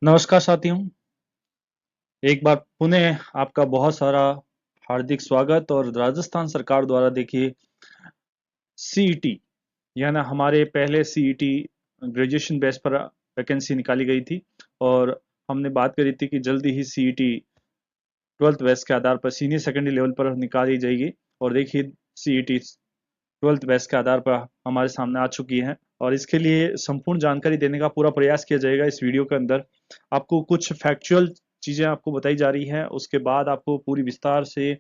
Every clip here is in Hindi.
नमस्कार साथियों। एक बार पुनः आपका बहुत सारा हार्दिक स्वागत। और राजस्थान सरकार द्वारा देखिए सीईटी यानी हमारे पहले सीईटी ग्रेजुएशन बेस पर वैकेंसी निकाली गई थी। और हमने बात करी थी कि जल्दी ही सीईटी 12th बेस के आधार पर सीनियर सेकेंडरी लेवल पर निकाली जाएगी। और देखिए सीईटी 12th बेस के आधार पर हमारे सामने आ चुकी है। और इसके लिए संपूर्ण जानकारी देने का पूरा प्रयास किया जाएगा इस वीडियो के अंदर। आपको कुछ फैक्चुअल चीजें आपको बताई जा रही है, उसके बाद आपको पूरी विस्तार से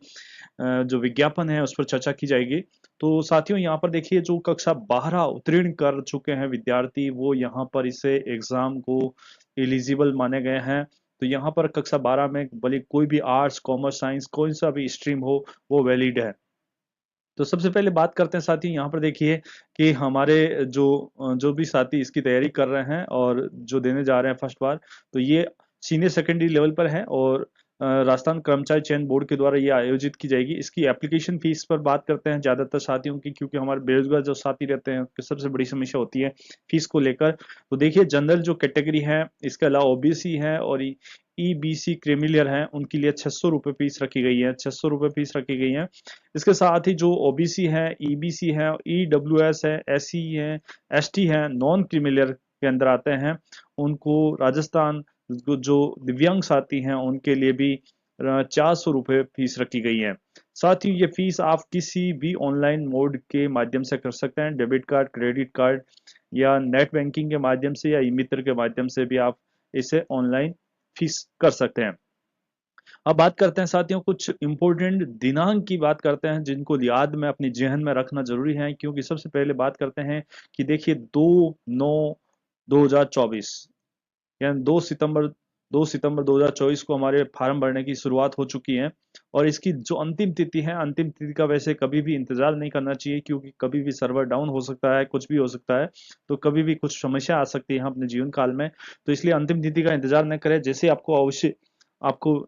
जो विज्ञापन है उस पर चर्चा की जाएगी। तो साथियों यहाँ पर देखिए जो कक्षा 12 उत्तीर्ण कर चुके हैं विद्यार्थी वो यहाँ पर इसे एग्जाम को एलिजिबल माने गए हैं। तो यहाँ पर कक्षा 12 में भले कोई भी आर्ट्स कॉमर्स साइंस कोई सा भी स्ट्रीम हो वो वैलिड है। तो सबसे पहले बात करते हैं साथी यहाँ पर देखिए कि हमारे जो जो भी साथी इसकी तैयारी कर रहे हैं और जो देने जा रहे हैं फर्स्ट बार, तो ये सीनियर सेकेंडरी लेवल पर है। और राजस्थान कर्मचारी चयन बोर्ड के द्वारा ये आयोजित की जाएगी। इसकी एप्लीकेशन फीस पर बात करते हैं ज्यादातर साथियों की, क्योंकि हमारे बेरोजगार जो साथी रहते हैं उनकी सबसे बड़ी समस्या होती है फीस को लेकर। तो देखिए जनरल जो कैटेगरी है, इसके अलावा ओबीसी है और ईबीसी क्रीमिलियर है, उनके लिए 600 रुपये फीस रखी गई है। 600 रुपये फीस रखी गई है। इसके साथ ही जो ओबीसी है, ईबीसी है, ईडब्ल्यूएस है, एससी है, एसटी है, नॉन क्रीमिलियर के अंदर आते हैं, उनको राजस्थान जो दिव्यांग साथी हैं उनके लिए भी 400 रुपये फीस रखी गई है। साथ ही ये फीस आप किसी भी ऑनलाइन मोड के माध्यम से कर सकते हैं, डेबिट कार्ड, क्रेडिट कार्ड या नेट बैंकिंग के माध्यम से या ई मित्र के माध्यम से भी आप इसे ऑनलाइन फीस कर सकते हैं। अब बात करते हैं साथियों कुछ इंपॉर्टेंट दिनांक की बात करते हैं जिनको याद में अपनी जेहन में रखना जरूरी है। क्योंकि सबसे पहले बात करते हैं कि देखिए 2/9/2024 यानी 2 सितंबर 2024 को हमारे फार्म भरने की शुरुआत हो चुकी है। और इसकी जो अंतिम तिथि है, अंतिम तिथि का वैसे कभी भी इंतजार नहीं करना चाहिए, क्योंकि कभी भी सर्वर डाउन हो सकता है, कुछ भी हो सकता है। तो कभी भी कुछ समस्या आ सकती है अपने जीवन काल में। तो इसलिए अंतिम तिथि का इंतजार न करें। जैसे आपको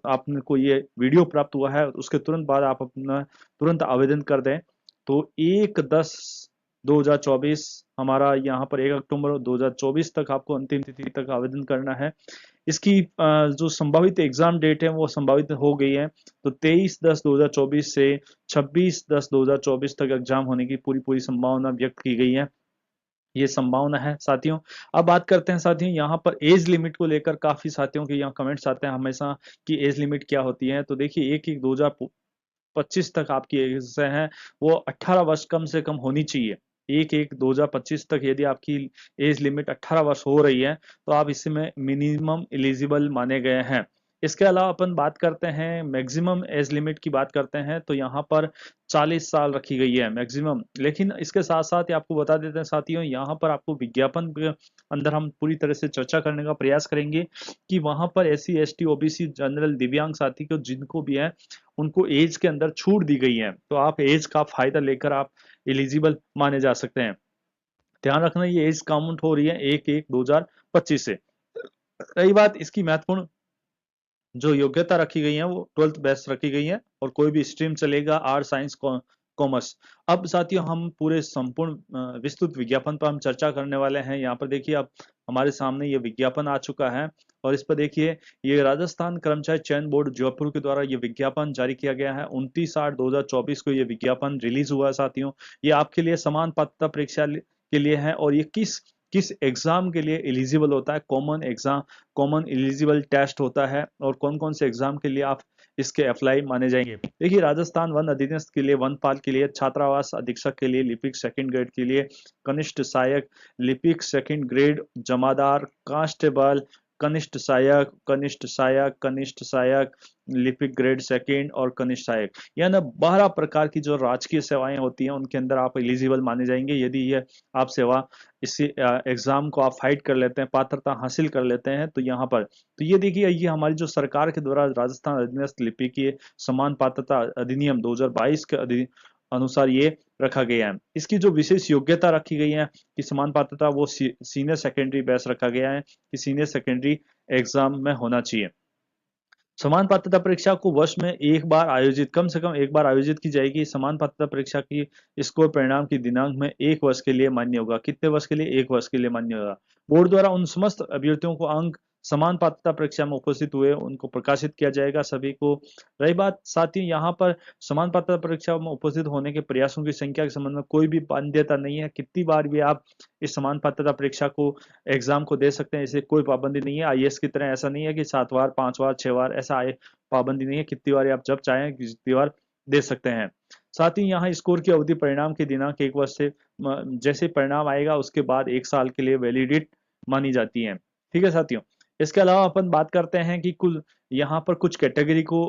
आपने को ये वीडियो प्राप्त हुआ है उसके तुरंत बाद आप अपना तुरंत आवेदन कर दें। तो 1/10/2024 हमारा यहाँ पर 1 अक्टूबर 2024 तक आपको अंतिम तिथि तक आवेदन करना है। इसकी जो संभावित एग्जाम डेट है वो संभावित हो गई है। तो 23/10/2024 से 26/10/2024 तक एग्जाम होने की पूरी पूरी संभावना व्यक्त की गई है। ये संभावना है साथियों। अब बात करते हैं साथियों यहाँ पर एज लिमिट को लेकर काफी साथियों के यहाँ कमेंट्स आते हैं हमेशा कि एज लिमिट क्या होती है। तो देखिए 1/1/2025 तक आपकी एज है वो 18 वर्ष कम से कम होनी चाहिए। 1/1/2025 तक यदि आपकी एज लिमिट 18 वर्ष हो रही है तो आप इसमें मिनिमम एलिजिबल माने गए हैं। इसके अलावा अपन बात करते हैं मैक्सिमम एज लिमिट की बात करते हैं, तो यहाँ पर 40 साल रखी गई है मैक्सिमम। लेकिन इसके साथ साथ आपको बता देते हैं साथियों यहाँ पर आपको विज्ञापन के अंदर हम पूरी तरह से चर्चा करने का प्रयास करेंगे कि वहां पर एससी एसटी ओबीसी जनरल दिव्यांग साथी को जिनको भी है उनको एज के अंदर छूट दी गई है। तो आप एज का फायदा लेकर आप एलिजिबल माने जा सकते हैं। ध्यान रखना ये एज काउंट हो रही है 1/1/2025 से। रही बात इसकी महत्वपूर्ण जो योग्यता रखी गई है वो 12th बेस्ट रखी गई है और कोई भी स्ट्रीम चलेगा, आर्ट साइंस कॉमर्स। अब साथियों हम पूरे संपूर्ण विस्तृत विज्ञापन पर हम चर्चा करने वाले हैं। यहाँ पर देखिए अब हमारे सामने ये विज्ञापन आ चुका है और इस पर देखिए ये राजस्थान कर्मचारी चयन बोर्ड जयपुर के द्वारा ये विज्ञापन जारी किया गया है। 29/8/2024 को ये विज्ञापन रिलीज हुआ है साथियों। ये आपके लिए समान पात्रता परीक्षा के लिए है और ये किस किस एग्जाम के लिए एलिजिबल होता है, common exam, common eligible test होता है और कौन कौन से एग्जाम के लिए आप इसके अप्लाई माने जाएंगे। देखिए राजस्थान वन अधीनस्थ के लिए, वनपाल के लिए, छात्रावास अधीक्षक के लिए, लिपिक सेकंड ग्रेड के लिए, कनिष्ठ सहायक, लिपिक सेकंड ग्रेड, जमादार, कांस्टेबल, कनिष्ठ सहायक, कनिष्ठ सहायक, लिपिक ग्रेड सेकंड और कनिष्ठ सहायक, यह ना 12 प्रकार की जो राजकीय सेवाएं होती हैं उनके अंदर आप एलिजिबल माने जाएंगे यदि ये आप सेवा इसी एग्जाम को आप फाइट कर लेते हैं, पात्रता हासिल कर लेते हैं। तो यहाँ पर तो ये देखिए ये हमारी जो सरकार के द्वारा राजस्थान अधीनस्थ लिपिकीय समान पात्रता अधिनियम 2022 के अनुसार ये रखा गया है। इसकी जो विशेष योग्यता रखी गई है कि समान पात्रता वो सीनियर सेकेंडरी बेस रखा गया है कि सीनियर सेकेंडरी एग्जाम में होना चाहिए। समान पात्रता परीक्षा को वर्ष में एक बार आयोजित, कम से कम एक बार आयोजित की जाएगी। समान पात्रता परीक्षा की स्कोर परिणाम की दिनांक में 1 वर्ष के लिए मान्य होगा। कितने वर्ष के लिए? 1 वर्ष के लिए मान्य होगा। बोर्ड द्वारा उन समस्त अभ्यर्थियों को अंक समान पात्रता परीक्षा में उपस्थित हुए उनको प्रकाशित किया जाएगा सभी को। रही बात साथियों यहाँ पर समान पात्रता परीक्षा में उपस्थित होने के प्रयासों की संख्या के संबंध में कोई भी बाध्यता नहीं है, कितनी बार भी आप इस समान पात्रता परीक्षा को एग्जाम को दे सकते हैं, इसे कोई पाबंदी नहीं है। आईएएस की तरह ऐसा नहीं है कि 7 बार 5 बार 6 बार, ऐसा पाबंदी नहीं है, कितनी बार आप जब चाहें कितनी बार दे सकते हैं। साथ ही यहाँ स्कोर की अवधि परिणाम के दिनांक 1 वर्ष से जैसे परिणाम आएगा उसके बाद 1 साल के लिए वैलिडेट मानी जाती है। ठीक है साथियों, इसके अलावा अपन बात करते हैं कि कुल यहाँ पर कुछ कैटेगरी को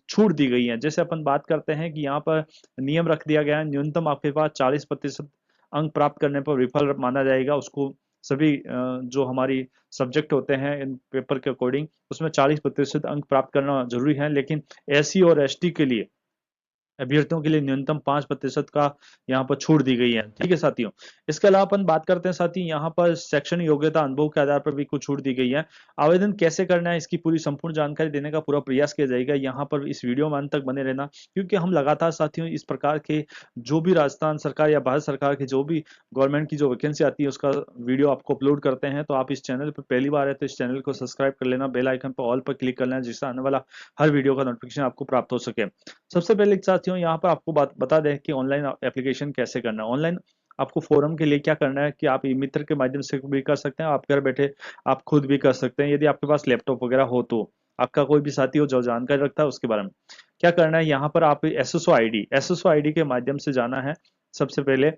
छूट दी गई है। जैसे अपन बात करते हैं कि यहाँ पर नियम रख दिया गया है, न्यूनतम आपके पास 40% अंक प्राप्त करने पर विफल माना जाएगा उसको। सभी जो हमारी सब्जेक्ट होते हैं इन पेपर के अकॉर्डिंग उसमें 40% अंक प्राप्त करना जरूरी है, लेकिन एससी और एसटी के लिए अभ्यर्थियों के लिए न्यूनतम 5% का यहाँ पर छूट दी गई है। ठीक है साथियों, इसके अलावा अपन बात करते हैं साथी यहाँ पर शैक्षणिक योग्यता अनुभव के आधार पर भी कुछ छूट दी गई है। आवेदन कैसे करना है इसकी पूरी संपूर्ण जानकारी देने का पूरा प्रयास किया जाएगा। यहाँ पर इस वीडियो में अंत तक बने रहना, क्योंकि हम लगातार साथियों इस प्रकार के जो भी राजस्थान सरकार या भारत सरकार की जो भी गवर्नमेंट की जो वैकेंसी आती है उसका वीडियो आपको अपलोड करते हैं। तो आप इस चैनल पर पहली बार है तो इस चैनल को सब्सक्राइब कर लेना, बेल आइकन पर ऑल पर क्लिक कर लेना, जिससे आने वाला हर वीडियो का नोटिफिकेशन आपको प्राप्त हो सके। सबसे पहले साथियों यहाँ पर आपको बता दें कि ऑनलाइन एप्लीकेशन कैसे करना है। ऑनलाइन आपको फोरम के लिए क्या करना है कि आप ई मित्र के माध्यम से भी कर सकते हैं, आप घर बैठे आप खुद भी कर सकते हैं यदि आपके पास लैपटॉप वगैरह हो तो। आपका कोई भी साथी हो जो जानकारी रखता है उसके बारे में क्या करना है, यहाँ पर आप एसएसओ आईडी के माध्यम से जाना है। सबसे पहले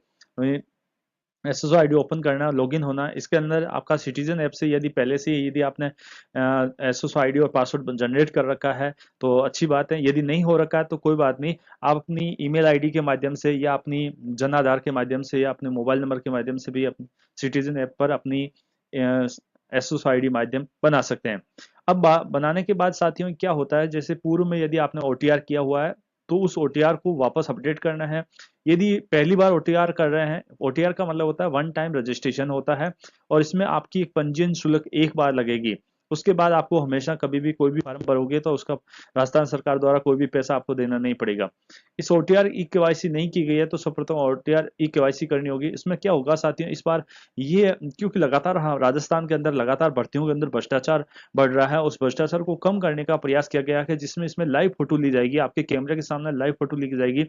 एसएसओ आईडी ओपन करना, लॉगिन होना। इसके अंदर आपका सिटीजन ऐप से यदि पहले से यदि आपने एसएसओ आईडी और पासवर्ड जनरेट कर रखा है तो अच्छी बात है, यदि नहीं हो रखा है तो कोई बात नहीं, आप अपनी ईमेल आईडी के माध्यम से या अपनी जन आधार के माध्यम से या अपने मोबाइल नंबर के माध्यम से भी अपनी सिटीजन ऐप पर अपनी एसएसओ आईडी माध्यम बना सकते हैं। अब बनाने के बाद साथियों क्या होता है, जैसे पूर्व में यदि आपने ओटीआर किया हुआ है तो उस ओटीआर को वापस अपडेट करना है। यदि पहली बार ओटीआर कर रहे हैं, ओटीआर का मतलब होता है वन टाइम रजिस्ट्रेशन होता है और इसमें आपकी एक पंजीयन शुल्क एक बार लगेगी। उसके बाद आपको हमेशा कभी भी कोई भी फॉर्म भरोगे तो उसका राजस्थान सरकार द्वारा कोई भी पैसा आपको देना नहीं पड़ेगा। इस ओटीआर ई केवाईसी नहीं की गई है तो सर्वप्रथम ओटीआर ई केवाईसी करनी होगी। इसमें क्या होगा साथियों, इस बार ये क्योंकि लगातार राजस्थान के अंदर लगातार भर्तियों के अंदर भ्रष्टाचार बढ़ रहा है, उस भ्रष्टाचार को कम करने का प्रयास किया गया है, जिसमें इसमें लाइव फोटो ली जाएगी, आपके कैमरे के सामने लाइव फोटो ली जाएगी।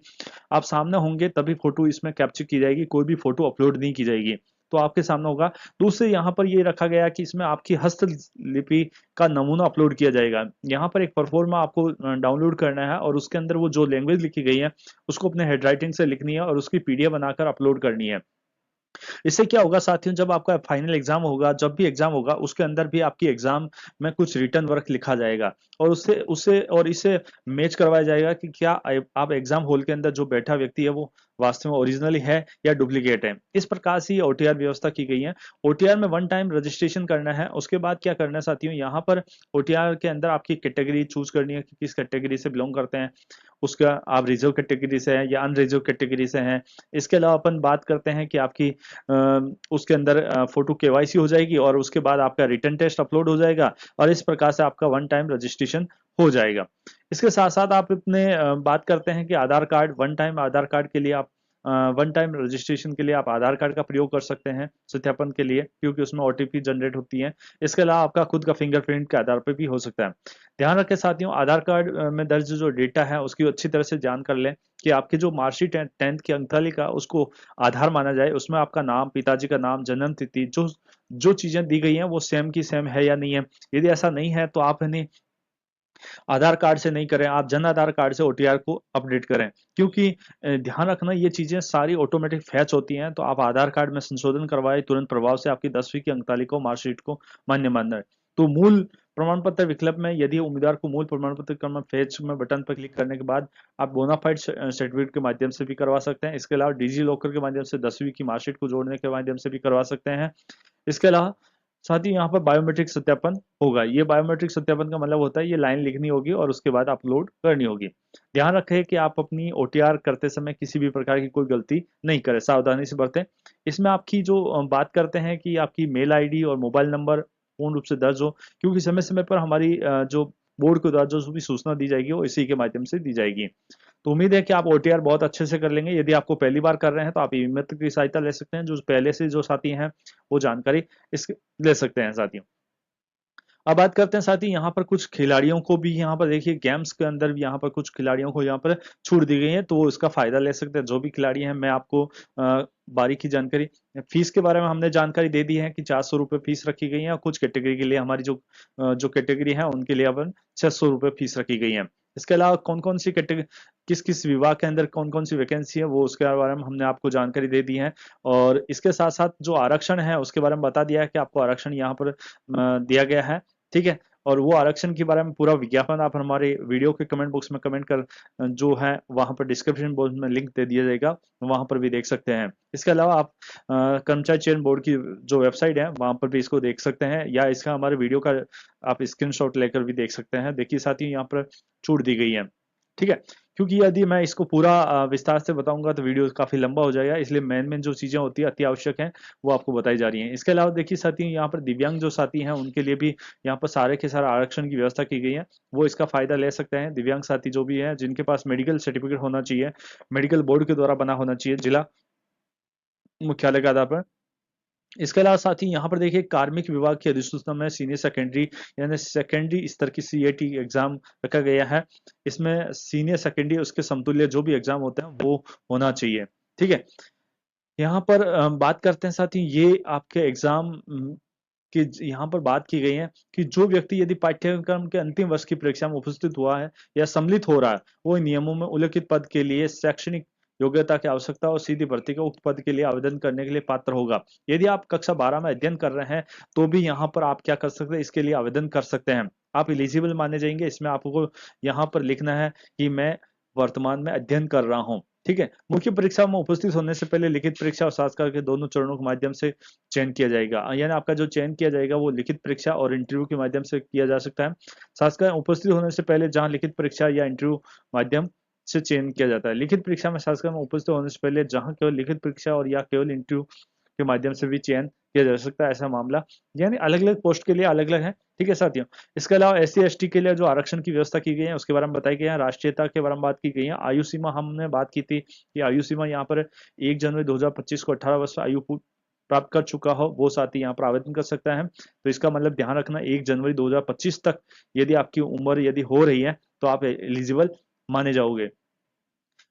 आप सामने होंगे तभी फोटो इसमें कैप्चर की जाएगी, कोई भी फोटो अपलोड नहीं की जाएगी, तो आपके सामने होगा। दूसरे यहाँ पर ये रखा गया कि इसमें आपकी हस्तलिपि का नमूना अपलोड किया जाएगा। यहाँ पर एक परफॉर्मा आपको डाउनलोड करना है और उसके अंदर वो जो लैंग्वेज लिखी गई है उसको अपने हैंडराइटिंग से लिखनी है और उसकी पीडीएफ बनाकर अपलोड करनी है। इससे क्या होगा साथियों, जब आपका फाइनल एग्जाम होगा, जब भी एग्जाम होगा उसके अंदर भी आपकी एग्जाम में कुछ रिटर्न वर्क लिखा जाएगा और उससे उससे और इससे मैच करवाया जाएगा कि क्या आप एग्जाम हॉल के अंदर जो बैठा व्यक्ति है वो वास्तव में ओरिजिनली है या डुप्लीकेट है। इस प्रकार से ओटीआर व्यवस्था की गई है। ओटीआर में वन टाइम रजिस्ट्रेशन करना है। उसके बाद क्या करना है साथियों, यहाँ पर ओटीआर के अंदर आपकी कैटेगरी चूज करनी है कि किस कैटेगरी से बिलोंग करते हैं, उसका आप रिजर्व कैटेगरी से हैं या अनरिजर्व कैटेगरी से हैं। इसके अलावा अपन बात करते हैं कि आपकी उसके अंदर फोटो केवाईसी हो जाएगी और उसके बाद आपका रिटर्न टेस्ट अपलोड हो जाएगा और इस प्रकार से आपका वन टाइम रजिस्ट्रेशन हो जाएगा। इसके साथ साथ आप अपने बात करते हैं कि आधार कार्ड, वन टाइम आधार कार्ड के लिए आप वन टाइम रजिस्ट्रेशन के लिए आप आधार कार्ड का प्रयोग कर सकते हैं सत्यापन के लिए, क्योंकि उसमें ओटीपी जनरेट होती है। इसके अलावा आपका खुद का फिंगरप्रिंट के आधार पर भी हो सकता है। ध्यान रखें साथियों, आधार कार्ड में दर्ज जो डेटा है उसकी अच्छी तरह से जान कर लें कि आपकी जो मार्कशीट है 10th की अंकतालिका उसको आधार माना जाए। उसमें आपका नाम, पिताजी का नाम, जन्म तिथि, जो जो चीजें दी गई हैं वो सेम की सेम है या नहीं है। यदि ऐसा नहीं है तो आप इन्हें आधार कार्ड से नहीं करें, आप जन आधार कार्ड से ओटीआर को अपडेट करें, क्योंकि ध्यान रखना ये चीजें सारी ऑटोमेटिक फैच होती हैं। तो आप आधार कार्ड में संशोधन करवाए तुरंत प्रभाव से आपकी 10वीं की अंकतालिका मार्कशीट को मान्य मानना है। तो मूल प्रमाण पत्र विकल्प में यदि उम्मीदवार को मूल प्रमाण पत्र क्रम फैच में बटन पर क्लिक करने के बाद आप बोनाफाइड सर्टिफिकेट के माध्यम से भी करवा सकते हैं। इसके अलावा डिजी लॉकर के माध्यम से 10वीं की मार्कशीट को जोड़ने के माध्यम से भी करवा सकते हैं। इसके अलावा साथ ही यहाँ पर बायोमेट्रिक सत्यापन होगा। ये बायोमेट्रिक सत्यापन का मतलब होता है ये लाइन लिखनी होगी और उसके बाद अपलोड करनी होगी। ध्यान रखें कि आप अपनी ओटीआर करते समय किसी भी प्रकार की कोई गलती नहीं करें, सावधानी से बरतें। इसमें आपकी जो बात करते हैं कि आपकी मेल आईडी और मोबाइल नंबर पूर्ण रूप से दर्ज हो, क्योंकि समय समय पर हमारी जो बोर्ड के द्वारा जो भी सूचना दी जाएगी वो इसी के माध्यम से दी जाएगी। तो उम्मीद है कि आप ओटीआर बहुत अच्छे से कर लेंगे। यदि आपको पहली बार कर रहे हैं तो आप ई मित्र की सहायता ले सकते हैं, जो पहले से जो साथी हैं वो जानकारी इस ले सकते हैं साथियों। अब बात करते हैं साथ ही यहाँ पर कुछ खिलाड़ियों को भी, यहाँ पर देखिए गेम्स के अंदर भी यहाँ पर कुछ खिलाड़ियों को यहाँ पर छूट दी गई है, तो वो इसका फायदा ले सकते हैं। जो भी खिलाड़ी हैं, मैं आपको बारीकी जानकारी, फीस के बारे में हमने जानकारी दे दी है कि 400 रुपये फीस रखी गई है, और कुछ कैटेगरी के लिए हमारी जो कैटेगरी है उनके लिए अपन 600 रुपये फीस रखी गई है। इसके अलावा कौन कौन सी कैटेगरी, किस किस विभाग के अंदर कौन कौन सी वैकेंसी है, वो उसके बारे में हमने आपको जानकारी दे दी है। और इसके साथ साथ जो आरक्षण है उसके बारे में बता दिया है कि आपको आरक्षण यहाँ पर दिया गया है, ठीक है। और वो आरक्षण के बारे में पूरा विज्ञापन आप हमारे वीडियो के कमेंट बॉक्स में कमेंट कर, जो है वहां पर डिस्क्रिप्शन बॉक्स में लिंक दे दिया जाएगा, वहां पर भी देख सकते हैं। इसके अलावा आप कर्मचारी चयन बोर्ड की जो वेबसाइट है वहां पर भी इसको देख सकते हैं, या इसका हमारे वीडियो का आप स्क्रीनशॉट लेकर भी देख सकते हैं। देखिए साथ ही यहाँ पर छूट दी गई है, ठीक है। क्योंकि यदि मैं इसको पूरा विस्तार से बताऊंगा तो वीडियो काफी लंबा हो जाएगा, इसलिए मेन मेन जो चीजें होती है अति आवश्यक है वो आपको बताई जा रही हैं। इसके अलावा देखिए साथी, यहाँ पर दिव्यांग जो साथी हैं उनके लिए भी यहाँ पर सारे के सारे आरक्षण की व्यवस्था की गई है, वो इसका फायदा ले सकते हैं। दिव्यांग साथी जो भी है, जिनके पास मेडिकल सर्टिफिकेट होना चाहिए, मेडिकल बोर्ड के द्वारा बना होना चाहिए जिला मुख्यालय के आधार पर। इसके अलावा साथ ही यहाँ पर देखिए कार्मिक विभाग की अधिसूचना में सीनियर सेकेंडरी यानी सेकेंडरी स्तर की सीएटी एग्जाम रखा गया है। इसमें सीनियर सेकेंडरी उसके समतुल्य जो भी एग्जाम होते हैं वो होना चाहिए, ठीक है। यहाँ पर बात करते हैं साथ ही ये आपके एग्जाम कि यहाँ पर बात की गई है कि जो व्यक्ति यदि पाठ्यक्रम के अंतिम वर्ष की परीक्षा में उपस्थित हुआ है या सम्मिलित हो रहा है, वो नियमों में उल्लिखित पद के लिए शैक्षणिक योग्यता की आवश्यकता और सीधी भर्ती के उक्त पद के लिए आवेदन करने के लिए पात्र होगा। यदि आप कक्षा 12 में अध्ययन कर रहे हैं तो भी यहाँ पर आप क्या कर सकते हैं, इसके लिए आवेदन कर सकते हैं। आप एलिजिबल माने जाएंगे। इसमें आपको यहाँ पर लिखना है कि मैं वर्तमान में अध्ययन कर रहा हूँ, ठीक है। मुख्य परीक्षा में उपस्थित होने से पहले लिखित परीक्षा और साक्षात्कार के दोनों चरणों के माध्यम से चयन किया जाएगा। यानी आपका जो चयन किया जाएगा वो लिखित परीक्षा और इंटरव्यू के माध्यम से किया जा सकता है। साक्षात्कार उपस्थित होने से पहले जहां लिखित परीक्षा या इंटरव्यू माध्यम से चयन किया जाता है। लिखित परीक्षा में साक्षात्कार में उपस्थित होने से पहले जहां केवल लिखित परीक्षा और या केवल इंटरव्यू के माध्यम से भी चयन किया जा सकता है, ऐसा मामला। यानी अलग अलग पोस्ट के लिए अलग अलग है, ठीक है साथियों। इसके अलावा SC ST के लिए जो आरक्षण की व्यवस्था की गई है उसके बारे में बताई गई है। राष्ट्रीयता के बारे में बात की गई है। आयु सीमा हमने बात की थी कि आयु सीमा यहाँ पर 1 जनवरी 2025 को 18 वर्ष आयु प्राप्त कर चुका हो वो साथी यहाँ पर आवेदन कर सकता है। तो इसका मतलब ध्यान रखना 1 जनवरी 2025 तक यदि आपकी उम्र यदि हो रही है तो आप एलिजिबल माने जाओगे,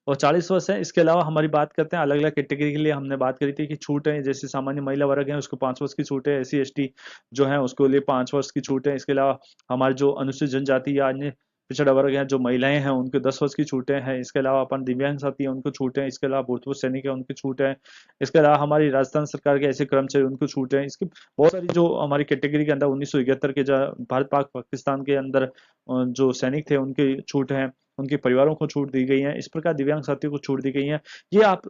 और 40 वर्ष है। इसके अलावा हमारी बात करते हैं अलग अलग कैटेगरी के लिए, हमने बात करी थी कि छूट है, जैसे सामान्य महिला वर्ग है उसको 5 वर्ष की छूट है, SC ST जो है उसके लिए 5 वर्ष की छूट है। इसके अलावा हमारे जो अनुसूचित जनजाति या अन्य पिछड़ा वर्ग है जो महिलाएं हैं उनको 10 वर्ष की छूटें हैं। इसके अलावा अपन दिव्यांग साथी हैं उनको छूट है। इसके अलावा भूतपूर्व सैनिक है उनकी छूट है। इसके अलावा हमारी राजस्थान सरकार के ऐसे कर्मचारी उनको छूट है। इसकी बहुत सारी जो हमारी कैटेगरी के अंदर 1971 के जो भारत पाकिस्तान के अंदर जो सैनिक थे उनकी छूट है, उनके परिवारों को छूट दी गई है। इस प्रकार दिव्यांग साथियों को छूट दी गई है। ये आप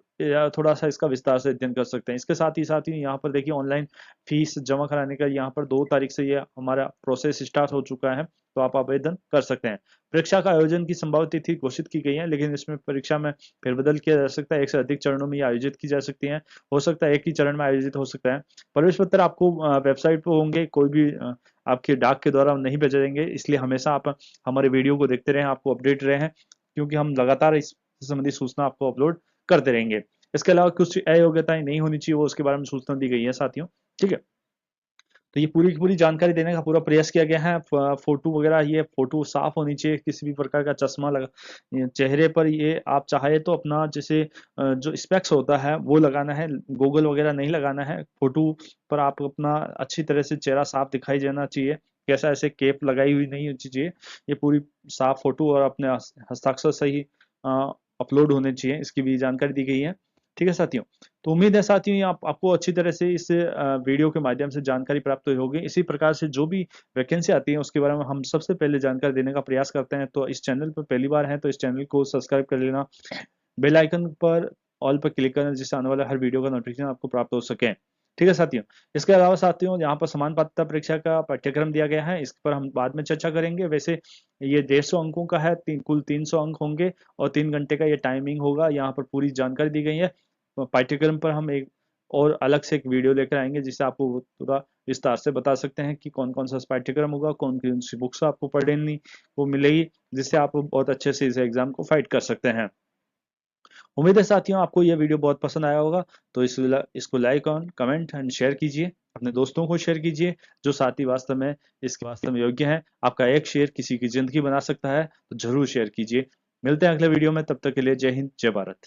थोड़ा सा इसका विस्तार से अध्ययन कर सकते हैं। इसके साथ ही यहाँ पर देखिए ऑनलाइन फीस जमा कराने का यहाँ पर 2 तारीख से ये हमारा प्रोसेस स्टार्ट हो चुका है, तो आप आवेदन कर सकते हैं। परीक्षा का आयोजन की संभावित तिथि घोषित की गई है, लेकिन इसमें परीक्षा में फेरबदल किया जा सकता है। 1 से अधिक चरणों में ये आयोजित की जा सकती है। हो सकता है एक ही चरण में आयोजित हो सकता है। प्रवेश पत्र आपको वेबसाइट पर होंगे, कोई भी आपके डाक के द्वारा नहीं भेजे जाएंगे, इसलिए हमेशा आप हमारे वीडियो को देखते रहें, आपको अपडेट रहें, क्योंकि हम लगातार इस संबंधी सूचना आपको अपलोड करते रहेंगे। इसके अलावा कुछ अयोग्यताएं नहीं होनी चाहिए वो उसके बारे में सूचना दी गई है साथियों, ठीक है। तो ये पूरी की पूरी जानकारी देने का पूरा प्रयास किया गया है। फोटो वगैरह, ये फोटो साफ होनी चाहिए, किसी भी प्रकार का चश्मा लगा चेहरे पर, ये आप चाहे तो अपना जैसे जो स्पेक्स होता है वो लगाना है, गूगल वगैरह नहीं लगाना है। फोटो पर आप अपना अच्छी तरह से चेहरा साफ दिखाई देना चाहिए, कैसा ऐसे केप लगाई हुई नहीं होनी चाहिए। ये पूरी साफ फोटो और अपने हस्ताक्षर सही अपलोड होने चाहिए, इसकी भी जानकारी दी गई है, ठीक है साथियों। तो उम्मीद है साथियों आपको अच्छी तरह से इस वीडियो के माध्यम से जानकारी प्राप्त हुई होगी। इसी प्रकार से जो भी वैकेंसी आती है उसके बारे में हम सबसे पहले जानकारी देने का प्रयास करते हैं। तो इस चैनल पर पहली बार है तो इस चैनल को सब्सक्राइब कर लेना, बेल आइकन पर ऑल पर क्लिक करना, जिससे आने वाला हर वीडियो का नोटिफिकेशन आपको प्राप्त हो सके, ठीक है साथियों। इसके अलावा साथियों यहाँ पर समान पात्रता परीक्षा का पाठ्यक्रम दिया गया है, इस पर हम बाद में चर्चा करेंगे। वैसे ये 150 अंकों का है, कुल 300 अंक होंगे और 3 घंटे का ये टाइमिंग होगा। यहाँ पर पूरी जानकारी दी गई है। पाठ्यक्रम पर हम एक और अलग से एक वीडियो लेकर आएंगे, जिससे आपको पूरा विस्तार से बता सकते हैं कि कौन कौन सा पाठ्यक्रम होगा, कौन कौन सी बुक्स आपको पढ़नी वो मिलेगी, जिससे आप बहुत अच्छे से इस एग्जाम को फाइट कर सकते हैं। उम्मीद है साथियों आपको यह वीडियो बहुत पसंद आया होगा, तो इसको लाइक और कमेंट एंड शेयर कीजिए। अपने दोस्तों को शेयर कीजिए जो साथी वास्तव में इसके वास्तव में योग्य हैं। आपका एक शेयर किसी की जिंदगी बना सकता है, तो जरूर शेयर कीजिए। मिलते हैं अगले वीडियो में, तब तक के लिए जय हिंद, जय भारत।